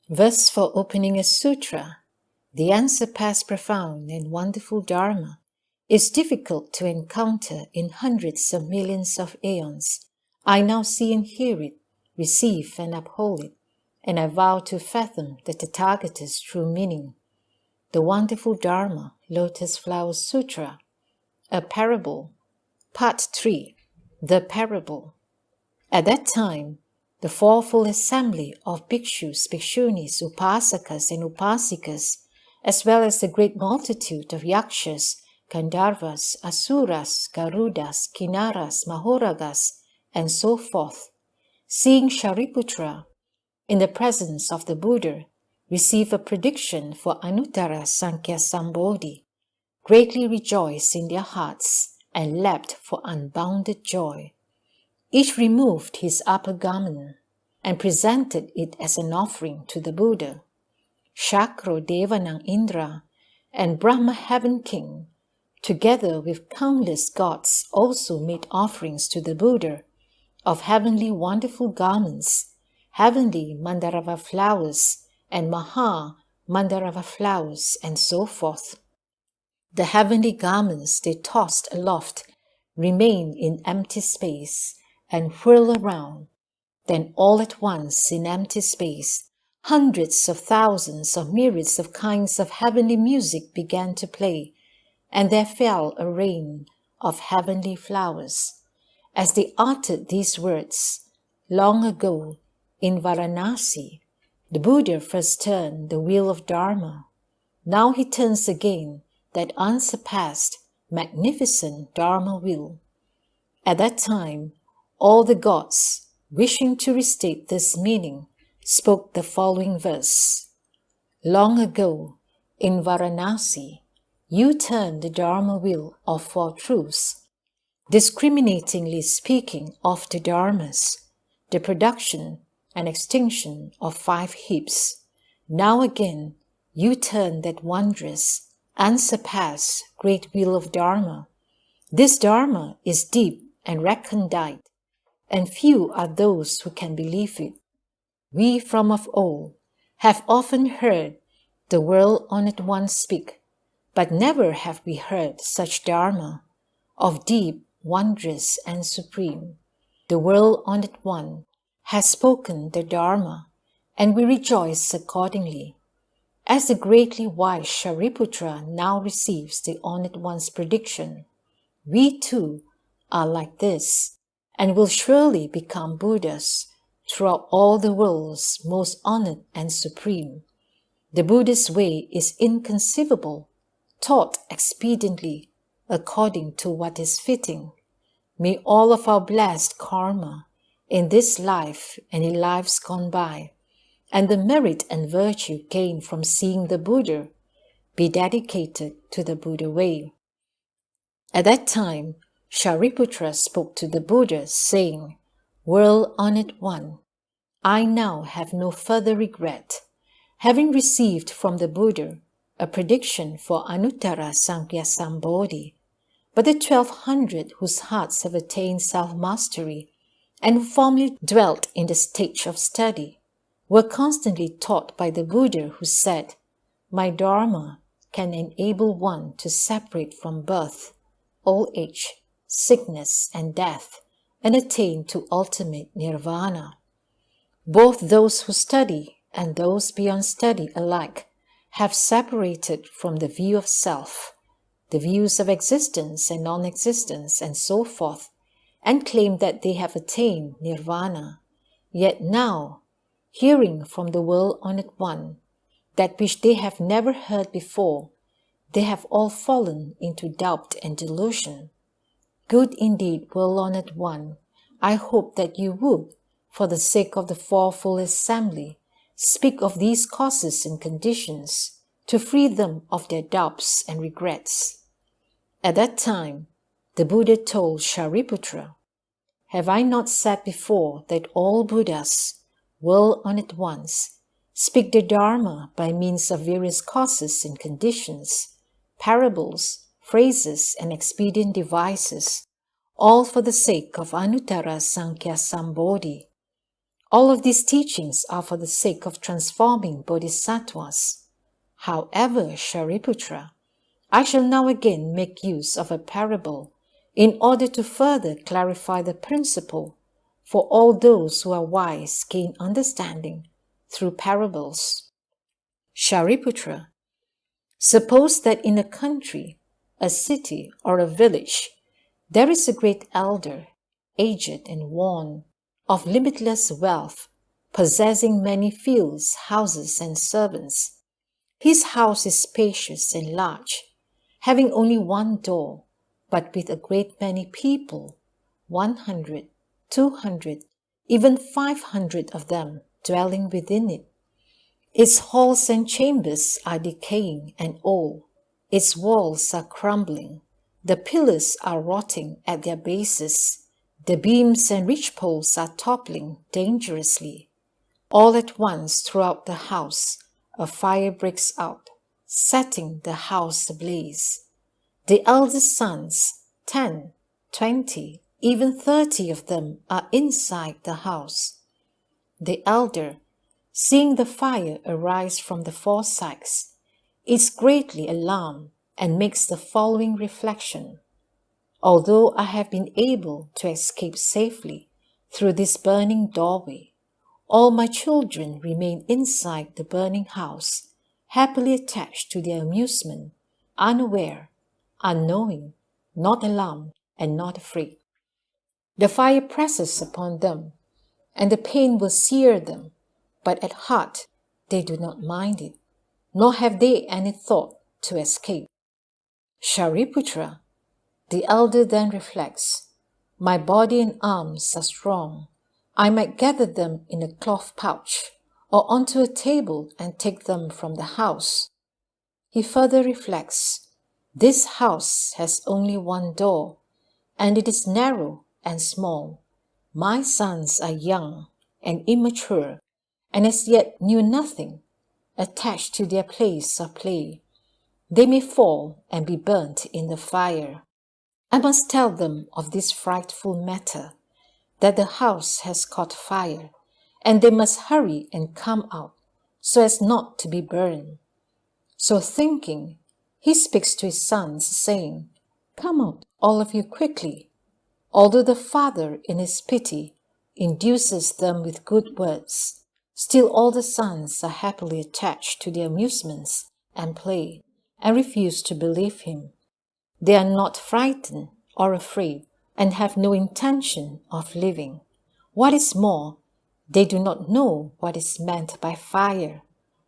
Verse for opening a sutra. The unsurpassed, profound, and wonderful Dharma is difficult to encounter in hundreds of millions of aeons. I now see and hear it, receive and uphold it, and I vow to fathom the Tathagata's true meaning. The wonderful Dharma, Lotus Flower Sutra, a parable. Part 3. The parable. At that time, the fourfold assembly of bhikshus, bhikshunis, upasakas, and upasikas, as well as the great multitude of yakshas, Gandharvas, Asuras, Garudas, Kinnaras, Mahoragas, and so forth, seeing Shariputra in the presence of the Buddha, receive a prediction for Anuttara Sankhya Sambodhi, greatly rejoiced in their hearts and leapt for unbounded joy. Each removed his upper garment and presented it as an offering to the Buddha. Shakro Devanang Indra and Brahma Heaven King, together with countless gods, also made offerings to the Buddha of heavenly wonderful garments, heavenly Mandarava flowers, and Maha Mandarava flowers, and so forth. The heavenly garments they tossed aloft remained in empty space and whirl around. Then all at once in empty space, hundreds of thousands of myriads of kinds of heavenly music began to play, and there fell a rain of heavenly flowers. As they uttered these words, long ago in Varanasi, the Buddha first turned the wheel of Dharma. Now he turns again that unsurpassed, magnificent Dharma wheel. At that time, all the gods, wishing to restate this meaning, spoke the following verse. Long ago, in Varanasi, you turned the Dharma wheel of four truths, discriminatingly speaking of the Dharmas, the production and extinction of 5 heaps. Now again, you turn that wondrous, unsurpassed great wheel of Dharma. This Dharma is deep and recondite, and few are those who can believe it. We from of old have often heard the World-Honored One speak, but never have we heard such Dharma, of deep, wondrous, and supreme. The World-Honored One has spoken the Dharma, and we rejoice accordingly. As the greatly wise Shariputra now receives the Honored One's prediction, we too are like this, and will surely become Buddhas throughout all the worlds most honored and supreme. The Buddhist way is inconceivable, taught expediently according to what is fitting. May all of our blessed karma in this life and in lives gone by, and the merit and virtue gained from seeing the Buddha, be dedicated to the Buddha way. At that time, Shariputra spoke to the Buddha, saying, World-Honored One, I now have no further regret, having received from the Buddha a prediction for Anuttara Sankhya Sambodhi. But the 1200 whose hearts have attained self-mastery and who formerly dwelt in the stage of study were constantly taught by the Buddha, who said, My Dharma can enable one to separate from birth, old age, sickness, and death, and attain to ultimate nirvana. Both those who study and those beyond study alike have separated from the view of self, the views of existence and non-existence, and so forth, and claim that they have attained nirvana. Yet now, hearing from the World-Honored One that which they have never heard before, they have all fallen into doubt and delusion. Good indeed, World-Honored One, I hope that you would, for the sake of the fourfold assembly, speak of these causes and conditions to free them of their doubts and regrets. At that time, the Buddha told Shariputra, Have I not said before that all Buddhas, World-Honored Ones, speak the Dharma by means of various causes and conditions, parables, phrases, and expedient devices, all for the sake of Anuttara Sankhya Sambodhi? All of these teachings are for the sake of transforming bodhisattvas. However, Shariputra, I shall now again make use of a parable in order to further clarify the principle, for all those who are wise gain understanding through parables. Shariputra, suppose that in a country, a city, or a village, there is a great elder, aged and worn, of limitless wealth, possessing many fields, houses, and servants. His house is spacious and large, having only one door, but with a great many people, 100, 200, even 500 of them dwelling within it. Its halls and chambers are decaying and old. Its walls are crumbling. The pillars are rotting at their bases. The beams and ridgepoles are toppling dangerously. All at once throughout the house, a fire breaks out, setting the house ablaze. The eldest sons, 10, 20, even 30 of them, are inside the house. The elder, seeing the fire arise from the four sides, is greatly alarmed and makes the following reflection. Although I have been able to escape safely through this burning doorway, all my children remain inside the burning house, happily attached to their amusement, unaware, unknowing, not alarmed, and not afraid. The fire presses upon them, and the pain will sear them, but at heart they do not mind it, nor have they any thought to escape. Shariputra, the elder then reflects, my body and arms are strong. I might gather them in a cloth pouch or onto a table and take them from the house. He further reflects, this house has only one door, and it is narrow and small. My sons are young and immature, and as yet knew nothing, attached to their place of play. They may fall and be burnt in the fire. I must tell them of this frightful matter, that the house has caught fire, and they must hurry and come out, so as not to be burned. So thinking, he speaks to his sons, saying, come out, all of you, quickly. Although the father, in his pity, induces them with good words, still all the sons are happily attached to their amusements and play, and refuse to believe him. They are not frightened or afraid, and have no intention of living. What is more, they do not know what is meant by fire,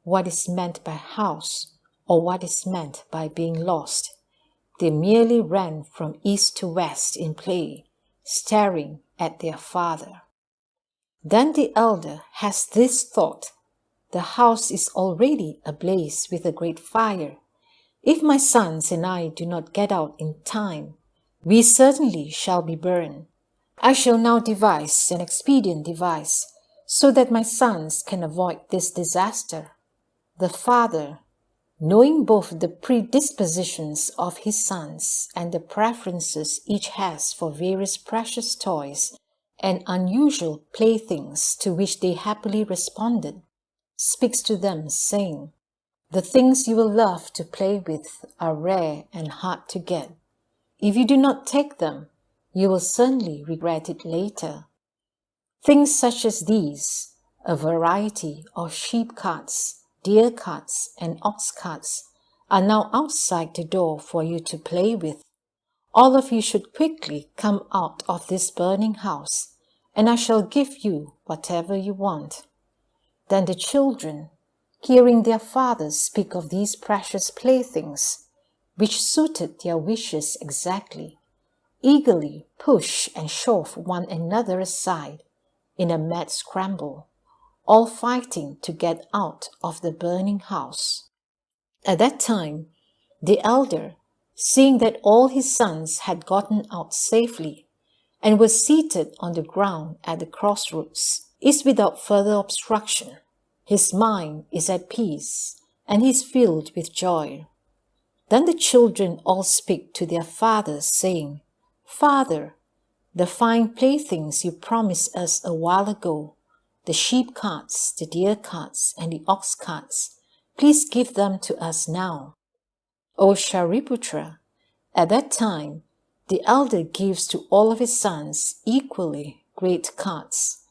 what is meant by house, or what is meant by being lost. They merely ran from east to west in play, staring at their father. Then the elder has this thought, the house is already ablaze with a great fire. If my sons and I do not get out in time, we certainly shall be burned. I shall now devise an expedient device so that my sons can avoid this disaster. The father, knowing both the predispositions of his sons and the preferences each has for various precious toys and unusual playthings to which they happily responded, speaks to them, saying, the things you will love to play with are rare and hard to get. If you do not take them, you will certainly regret it later. Things such as these, a variety of sheep carts, deer carts, and ox carts, are now outside the door for you to play with. All of you should quickly come out of this burning house, and I shall give you whatever you want. Then the children, hearing their fathers speak of these precious playthings, which suited their wishes exactly, eagerly push and shove one another aside in a mad scramble, all fighting to get out of the burning house. At that time, the elder, seeing that all his sons had gotten out safely and were seated on the ground at the crossroads, is without further obstruction. His mind is at peace, and he is filled with joy. Then the children all speak to their father, saying, Father, the fine playthings you promised us a while ago the sheep carts, the deer carts, and the ox carts. Please give them to us now. O Shariputra, at that time, the elder gives to all of his sons equally great carts.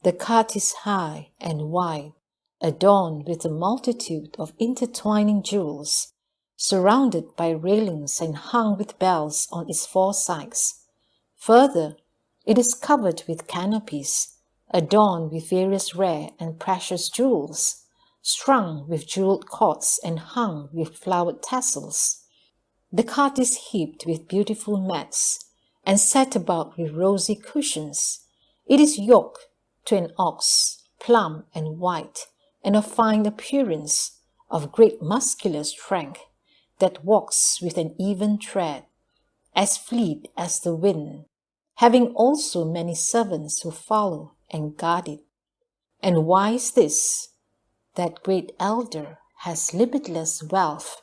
The cart is high and wide, adorned with a multitude of intertwining jewels, surrounded by railings and hung with bells on its four sides. Further, it is covered with canopies, adorned with various rare and precious jewels, strung with jeweled cords and hung with flowered tassels. The cart is heaped with beautiful mats and set about with rosy cushions. It is yoked to an ox, plump and white, and of fine appearance, of great muscular strength, that walks with an even tread, as fleet as the wind, having also many servants who follow and guard it. And why is this? That great elder has limitless wealth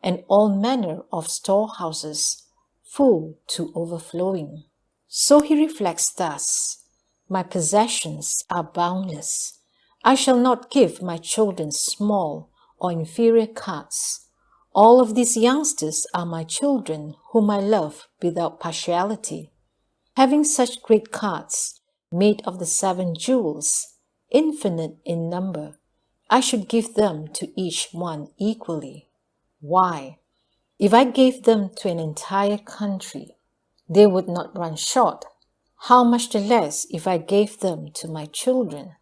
and all manner of storehouses, full to overflowing. So he reflects thus, my possessions are boundless. I shall not give my children small or inferior carts. All of these youngsters are my children whom I love without partiality. Having such great carts, made of the 7 jewels, infinite in number, I should give them to each one equally. Why? If I gave them to an entire country, they would not run short. How much the less if I gave them to my children?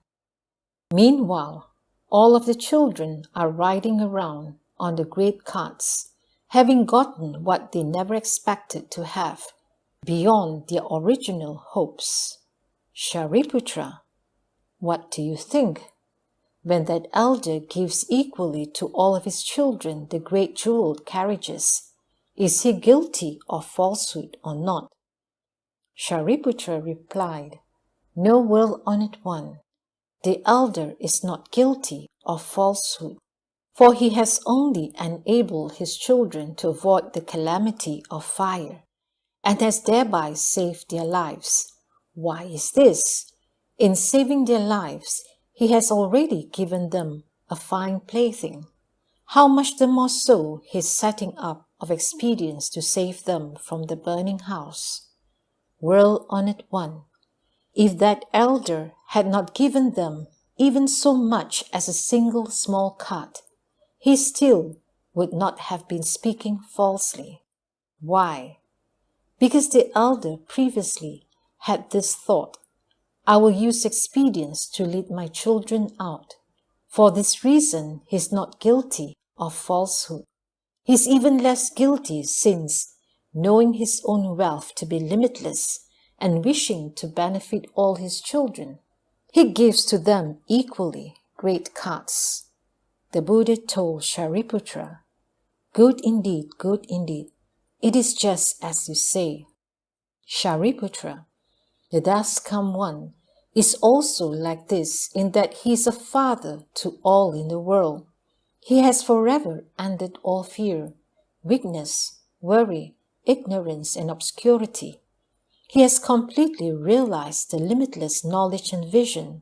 Meanwhile, all of the children are riding around on the great carts, having gotten what they never expected to have, beyond their original hopes. Shariputra, what do you think? When that elder gives equally to all of his children the great jeweled carriages, is he guilty of falsehood or not? Shariputra replied, No well-honored one, the elder is not guilty of falsehood, for he has only enabled his children to avoid the calamity of fire, and has thereby saved their lives. Why is this? In saving their lives, he has already given them a fine plaything. How much the more so his setting up of expedients to save them from the burning house? Well-honored one, if that elder had not given them even so much as a single small cart, he still would not have been speaking falsely. Why? Because the elder previously had this thought, I will use expedients to lead my children out. For this reason, he is not guilty of falsehood. He is even less guilty since, knowing his own wealth to be limitless and wishing to benefit all his children, he gives to them equally great carts. The Buddha told Shariputra, Good indeed, good indeed. It is just as you say. Shariputra, the thus come one is also like this in that he is a father to all in the world. He has forever ended all fear, weakness, worry, ignorance, and obscurity. He has completely realized the limitless knowledge and vision,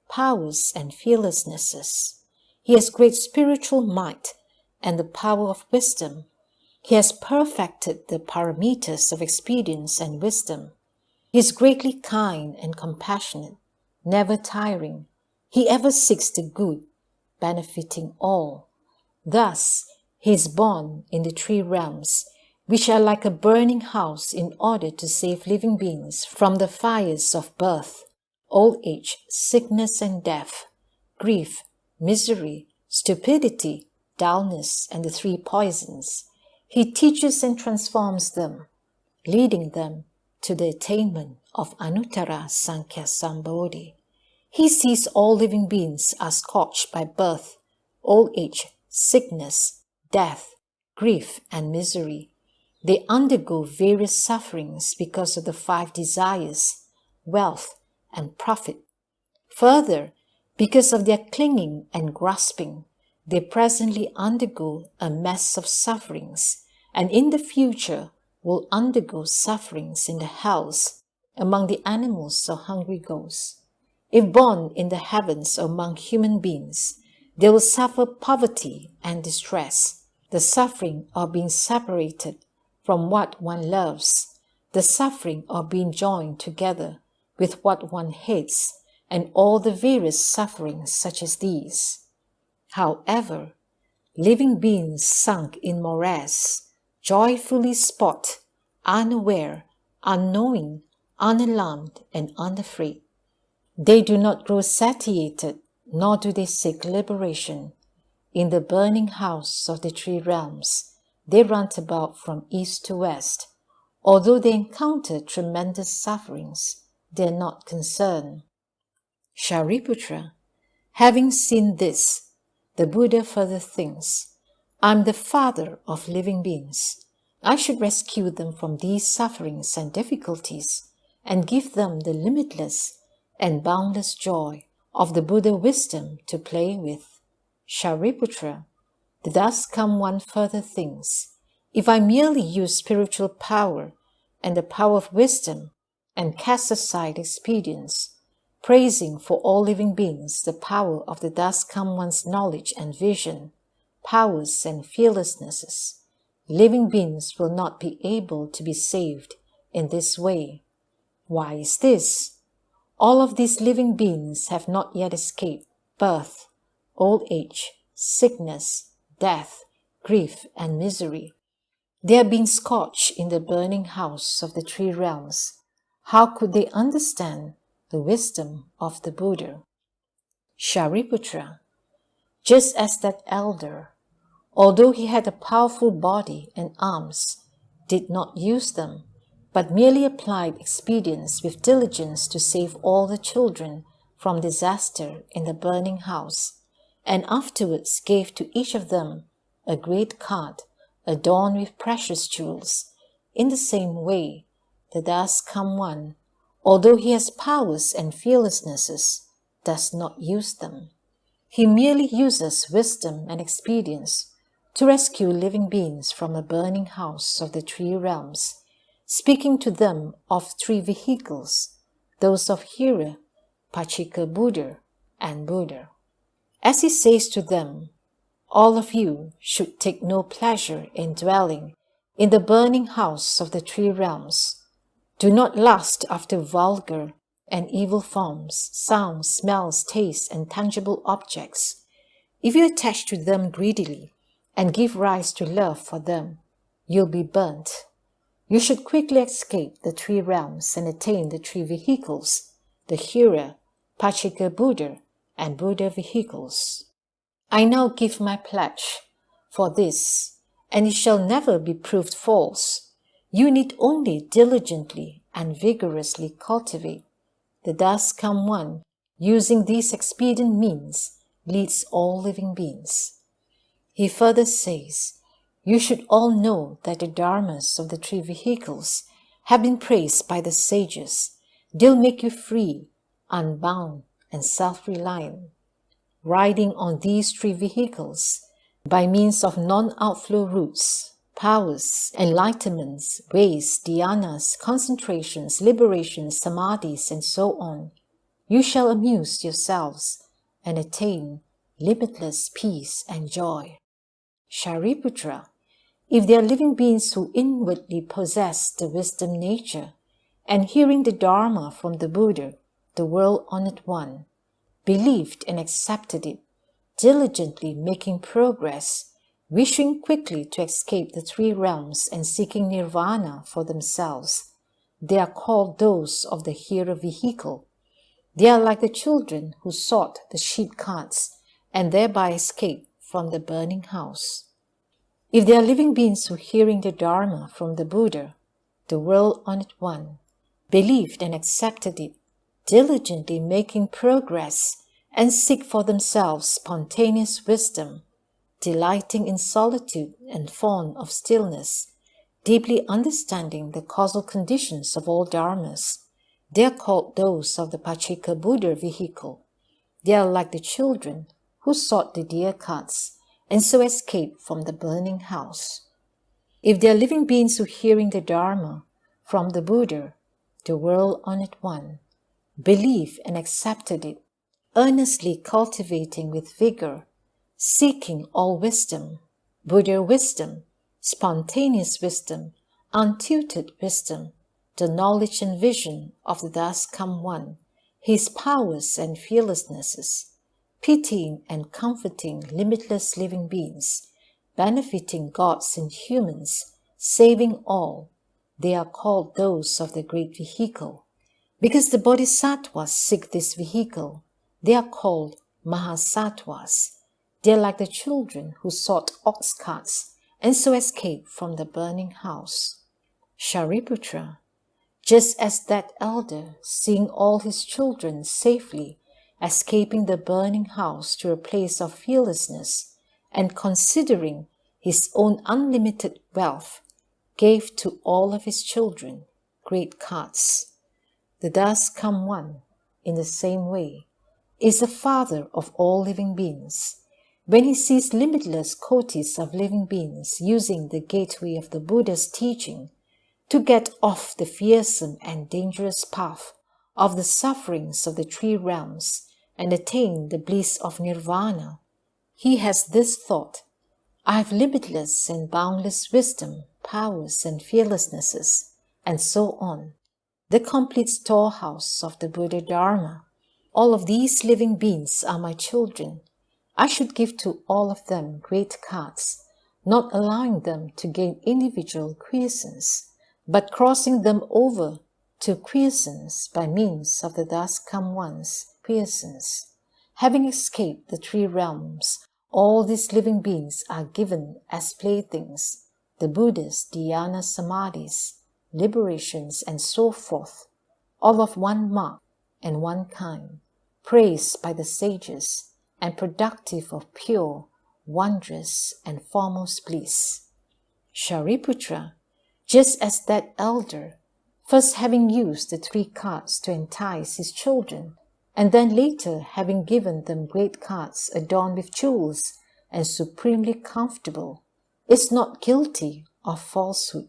powers and fearlessnesses. He has great spiritual might and the power of wisdom. He has perfected the paramitas of expedience and wisdom. He is greatly kind and compassionate, never tiring. He ever seeks the good, benefiting all. Thus, he is born in the 3 realms, which are like a burning house in order to save living beings from the fires of birth, old age, sickness and death, grief, misery, stupidity, dullness, and the 3 poisons. He teaches and transforms them, leading them to the attainment of Anuttara Sankhya Sambodhi. He sees all living beings are scorched by birth, old age, sickness, death, grief, and misery. They undergo various sufferings because of the 5 desires, wealth, and profit. Further, because of their clinging and grasping, they presently undergo a mass of sufferings, and in the future will undergo sufferings in the hells among the animals or hungry ghosts. If born in the heavens among human beings, they will suffer poverty and distress, the suffering of being separated from what one loves, the suffering of being joined together with what one hates, and all the various sufferings such as these. However, living beings sunk in morass joyfully spot, unaware, unknowing, unalarmed, and unafraid. They do not grow satiated, nor do they seek liberation. In the burning house of the three realms, they run about from east to west. Although they encounter tremendous sufferings, they are not concerned. Shariputra, having seen this, the Buddha further thinks, I am the father of living beings. I should rescue them from these sufferings and difficulties and give them the limitless and boundless joy of the Buddha wisdom to play with. Shariputra, the thus come one further thinks, if I merely use spiritual power and the power of wisdom and cast aside expedience, praising for all living beings the power of the thus come one's knowledge and vision, powers and fearlessnesses, living beings will not be able to be saved in this way. Why is this? All of these living beings have not yet escaped birth, old age, sickness, death, grief, and misery. They are being scorched in the burning house of the three realms. How could they understand the wisdom of the Buddha? Shariputra, just as that elder, although he had a powerful body and arms, did not use them, but merely applied expedients with diligence to save all the children from disaster in the burning house, and afterwards gave to each of them a great cart adorned with precious jewels. In the same way, the thus come one, although he has powers and fearlessnesses, does not use them. He merely uses wisdom and expedience to rescue living beings from the burning house of the three realms, speaking to them of three vehicles, those of Hira, Pachika Buddha, and Buddha. As he says to them, all of you should take no pleasure in dwelling in the burning house of the three realms. Do not lust after vulgar and evil forms, sounds, smells, tastes, and tangible objects. If you attach to them greedily and give rise to love for them, you'll be burnt. You should quickly escape the three realms and attain the three vehicles, the Hira, Pachika Buddha, and Buddha vehicles. I now give my pledge for this, and it shall never be proved false. You need only diligently and vigorously cultivate. The thus come one, using these expedient means, leads all living beings. He further says, you should all know that the dharmas of the three vehicles have been praised by the sages. They'll make you free, unbound, and self-reliant. Riding on these three vehicles, by means of non-outflow routes, powers, enlightenments, ways, dhyanas, concentrations, liberations, samadhis, and so on, you shall amuse yourselves and attain limitless peace and joy. Shariputra, if they are living beings who inwardly possess the wisdom nature, and hearing the Dharma from the Buddha, the world-honored one, believed and accepted it, diligently making progress, wishing quickly to escape the three realms and seeking nirvana for themselves, they are called those of the Hira vehicle. They are like the children who sought the sheep carts and thereby escaped from the burning house. If they are living beings who, hearing the Dharma from the Buddha, the world-honored one, believed and accepted it, diligently making progress and seek for themselves spontaneous wisdom, delighting in solitude and fond of stillness, deeply understanding the causal conditions of all dharmas, they are called those of the Pachika Buddha vehicle. They are like the children who sought the deer carts and so escaped from the burning house. If they are living beings who, hearing the Dharma from the Buddha, the world-honored one, believed and accepted it, earnestly cultivating with vigor, seeking all wisdom, Buddha wisdom, spontaneous wisdom, untutored wisdom, the knowledge and vision of the Thus Come One, his powers and fearlessnesses, pitying and comforting limitless living beings, benefiting gods and humans, saving all. They are called those of the great vehicle. Because the bodhisattvas seek this vehicle, they are called mahasattvas. They are like the children who sought ox carts and so escaped from the burning house. Shariputra, just as that elder, seeing all his children safely escaping the burning house to a place of fearlessness, and considering his own unlimited wealth, gave to all of his children great carts. The Thus Come One, in the same way, is the father of all living beings. When he sees limitless kotis of living beings using the gateway of the Buddha's teaching to get off the fearsome and dangerous path of the sufferings of the three realms and attain the bliss of nirvana, he has this thought: I have limitless and boundless wisdom, powers and fearlessnesses, and so on, the complete storehouse of the Buddha Dharma. All of these living beings are my children. I should give to all of them great carts, not allowing them to gain individual quiescence, but crossing them over to quiescence by means of the Thus Come One's quiescence. Having escaped the three realms, all these living beings are given as playthings, the Buddha's dhyana samadhis, liberations, and so forth, all of one mark and one kind, praised by the sages, and productive of pure, wondrous, and foremost bliss. Shariputra, just as that elder, first having used the three carts to entice his children, and then later having given them great carts adorned with jewels and supremely comfortable, is not guilty of falsehood.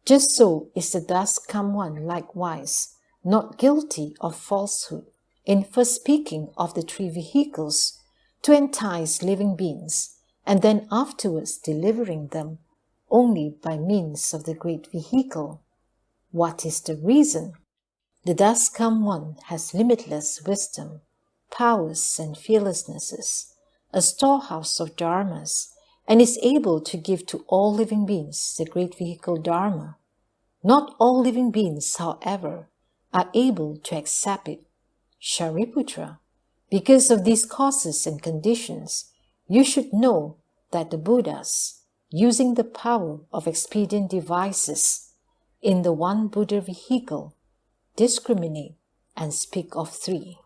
Just so is the Thus Come One likewise not guilty of falsehood in first speaking of the three vehicles to entice living beings, and then afterwards delivering them only by means of the great vehicle. What is the reason? The Thus Come One has limitless wisdom, powers and fearlessnesses, a storehouse of dharmas, and is able to give to all living beings the great vehicle Dharma. Not all living beings, however, are able to accept it. Shariputra, because of these causes and conditions, you should know that the Buddhas, using the power of expedient devices in the one Buddha vehicle, discriminate and speak of three.